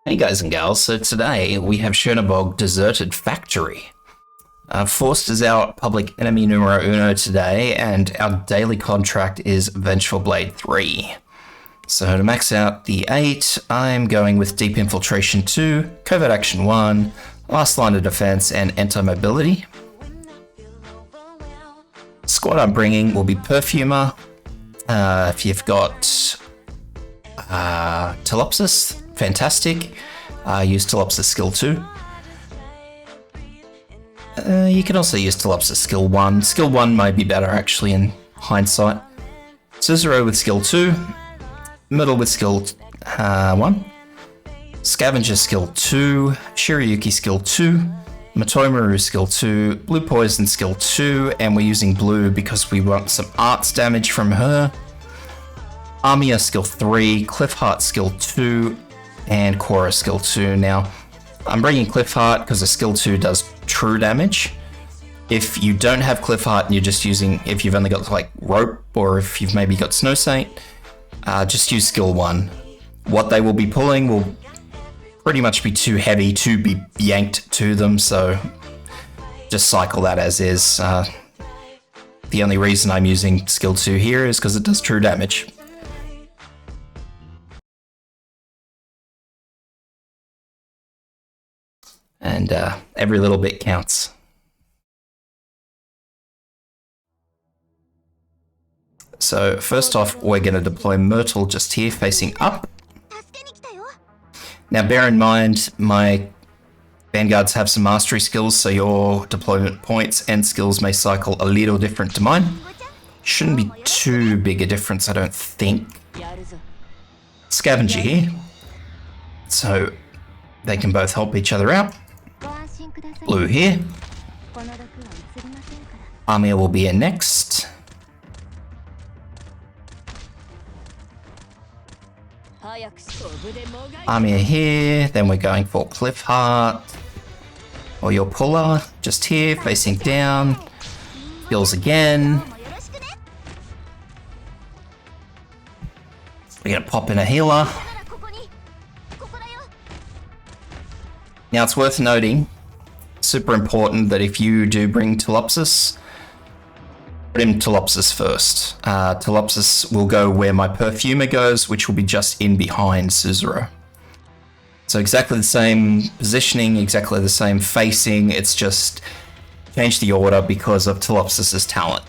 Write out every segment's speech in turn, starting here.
Hey guys and gals, so today we have Chernobog Deserted Factory. Forced is our public enemy numero uno today, and our daily contract is Vengeful Blade 3. So to max out the 8, I'm going with Deep Infiltration 2, Covert Action 1, Last Line of Defense, and Anti-Mobility. Squad I'm bringing will be Perfumer. If you've got Telopsis, fantastic. Use Telopsis skill 2. You can also use Telopsis skill 1. Skill 1 might be better actually in hindsight. Cicero with skill 2. Middle with skill 1. Scavenger skill 2. Shirayuki skill 2. Matoimaru skill 2. Blue Poison skill 2. And we're using blue because we want some arts damage from her. Armia skill 3. Cliffheart skill 2. And Cora skill 2. Now, I'm bringing Cliffheart because the skill 2 does true damage. If you don't have Cliffheart and you're just using, if you've only got like Rope or if you've maybe got Snow Saint, just use skill 1. What they will be pulling will pretty much be too heavy to be yanked to them, so just cycle that as is. The only reason I'm using skill 2 here is because it does true damage. And every little bit counts. So first off, we're going to deploy Myrtle just here, facing up. Now bear in mind, my Vanguards have some mastery skills, so your deployment points and skills may cycle a little different to mine. Shouldn't be too big a difference, I don't think. Scavenger here. So they can both help each other out. Blue here. Armia will be in next. Armia here, then we're going for Cliffheart. Or your puller, just here, facing down. Skills again. We're gonna pop in a healer. Now it's worth noting, super important, that if you do bring Telopsis, put in Telopsis first. Telopsis will go where my Perfumer goes, which will be just in behind Cicero. So exactly the same positioning, exactly the same facing, it's just change the order because of Telopsis' talent.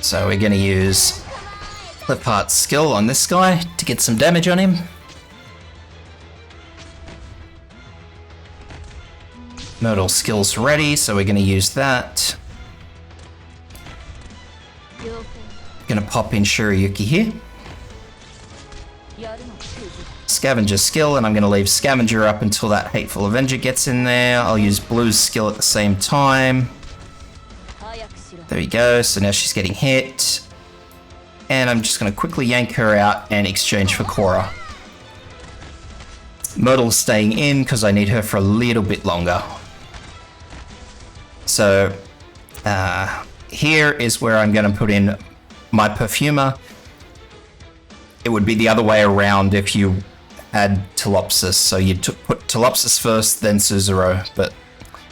So we're going to use Cliffheart's skill on this guy to get some damage on him. Myrtle skill's ready, so we're going to use that. Going to pop in Shirayuki here. Scavenger skill, and I'm going to leave Scavenger up until that Hateful Avenger gets in there. I'll use Blue's skill at the same time. There we go, so now she's getting hit. And I'm just going to quickly yank her out and exchange for Cora. Myrtle's staying in because I need her for a little bit longer. So here is where I'm going to put in my Perfumer. It would be the other way around if you had Telopsis. So you'd put Telopsis first, then Cicero. But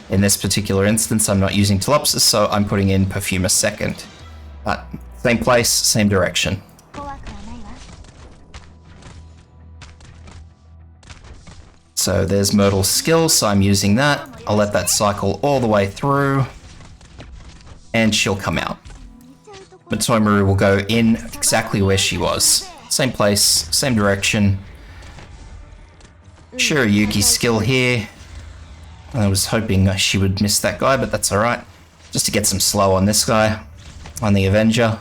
in this particular instance, I'm not using Telopsis, so I'm putting in Perfumer second. But same place, same direction. So there's Myrtle's skill, so I'm using that. I'll let that cycle all the way through. And she'll come out. Matoimaru will go in exactly where she was. Same place, same direction. Shirayuki's skill here. I was hoping she would miss that guy, but that's alright. Just to get some slow on this guy. On the Avenger.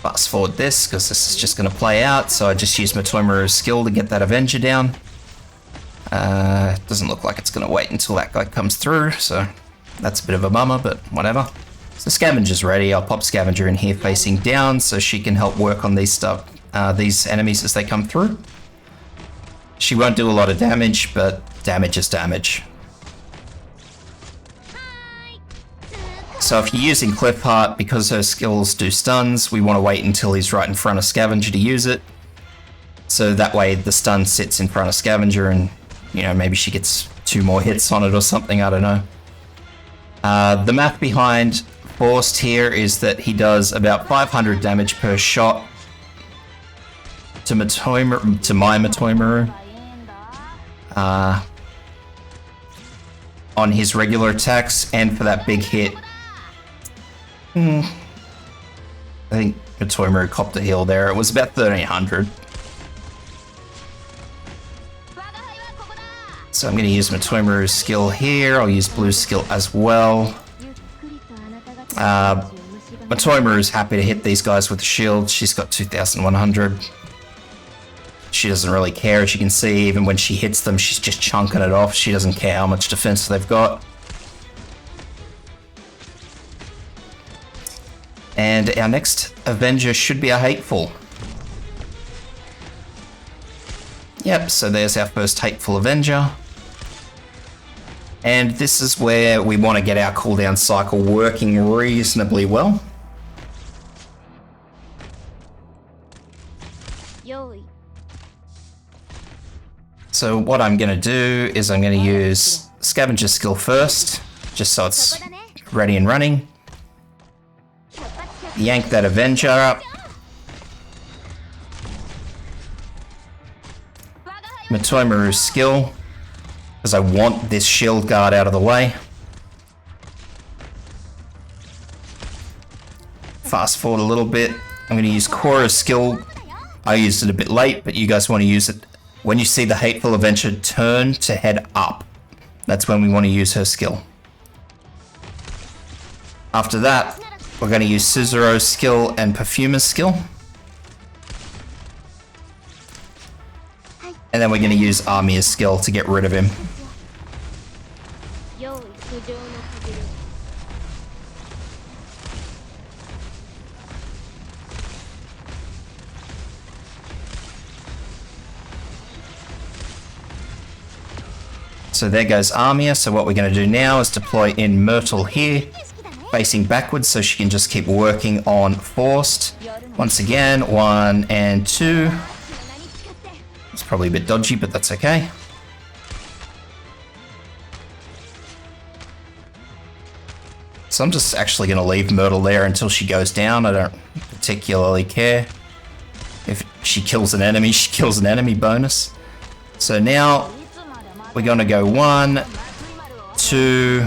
Fast forward this, because this is just going to play out, so I just use Matoimaru's skill to get that Avenger down. Doesn't look like it's going to wait until that guy comes through, so that's a bit of a bummer, but whatever. So Scavenger's ready. I'll pop Scavenger in here facing down so she can help work on these enemies as they come through. She won't do a lot of damage, but damage is damage. So if you're using Cliffheart, because her skills do stuns, we want to wait until he's right in front of Scavenger to use it. So that way the stun sits in front of Scavenger and, you know, maybe she gets 2 more hits on it or something, I don't know. The math behind Forced here is that he does about 500 damage per shot to my Matoimaru. On his regular attacks, and for that big hit, I think Matoimaru copped a heal there. It was about 1300. So I'm going to use Matoimaru's skill here. I'll use Blue's skill as well. Matoimaru's happy to hit these guys with a shield. She's got 2100. She doesn't really care, as you can see. Even when she hits them, she's just chunking it off. She doesn't care how much defense they've got. And our next Avenger should be a Hateful. Yep, so there's our first Hateful Avenger. And this is where we want to get our cooldown cycle working reasonably well. So what I'm going to do is I'm going to use Scavenger skill first, just so it's ready and running. Yank that Avenger up. Matoimaru's skill, because I want this shield guard out of the way. Fast forward a little bit. I'm going to use Korra's skill. I used it a bit late, but you guys want to use it when you see the Hateful Avenger turn to head up. That's when we want to use her skill. After that, we're going to use Suzuro's skill and Perfumer's skill. And then we're going to use Amiya's skill to get rid of him. So there goes Amiya. So what we're going to do now is deploy in Myrtle here, facing backwards, so she can just keep working on Forced. Once again, 1 and 2. It's probably a bit dodgy, but that's okay. So I'm just actually going to leave Myrtle there until she goes down. I don't particularly care. If she kills an enemy, she kills an enemy bonus. So now we're going to go 1, 2...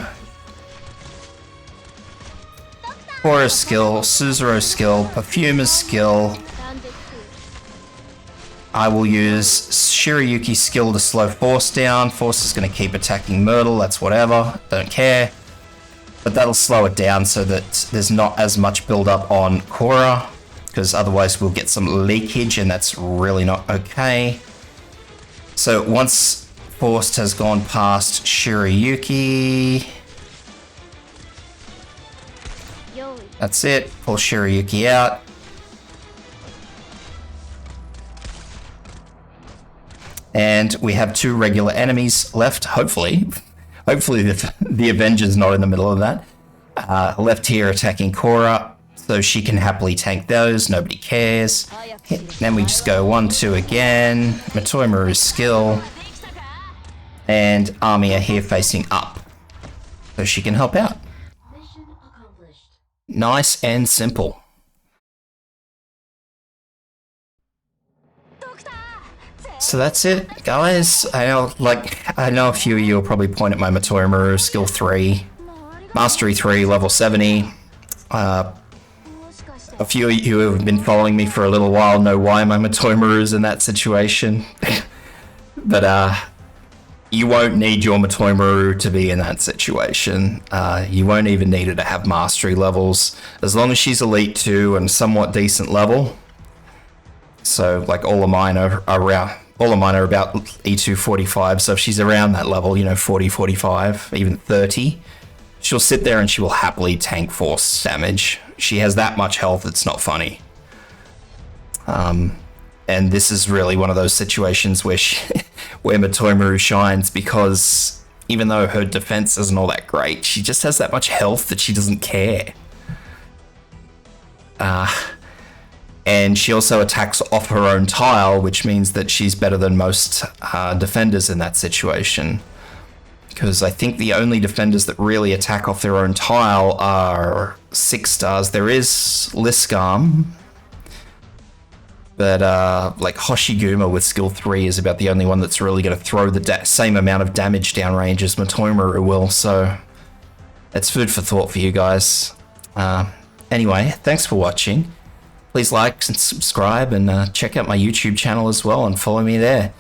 Korra's skill, Suzuro's skill, Perfumer's skill. I will use Shirayuki's skill to slow Force down. Force is going to keep attacking Myrtle, that's whatever, don't care. But that'll slow it down so that there's not as much build up on Korra, because otherwise we'll get some leakage and that's really not okay. So once Forced has gone past Shirayuki, that's it, pull Shirayuki out. And we have 2 regular enemies left, hopefully. Hopefully the Avenger's not in the middle of that. Left here attacking Korra, so she can happily tank those, nobody cares. Then we just go 1, 2 again, Matoimaru's skill, and Amiya here facing up, so she can help out. Nice and simple. So that's it, guys. I know a few of you will probably point at my Matoimaru skill 3, Mastery 3, level 70. A few of you who have been following me for a little while know why my Matoimaru's in that situation. But you won't need your Matoimaru to be in that situation. You won't even need her to have mastery levels. As long as she's Elite 2 and somewhat decent level. So, like, all of mine are about E2 45, so if she's around that level, you know, 40, 45, even 30, she'll sit there and she will happily tank Force damage. She has that much health, it's not funny. And this is really one of those situations where where Matoimaru shines, because, even though her defense isn't all that great, she just has that much health that she doesn't care. And she also attacks off her own tile, which means that she's better than most defenders in that situation. Because I think the only defenders that really attack off their own tile are 6 stars. There is Liskarm, but like Hoshiguma with skill 3 is about the only one that's really going to throw the same amount of damage downrange as Matomaru will. So it's food for thought for you guys. Anyway, thanks for watching. Please like and subscribe, and check out my YouTube channel as well and follow me there.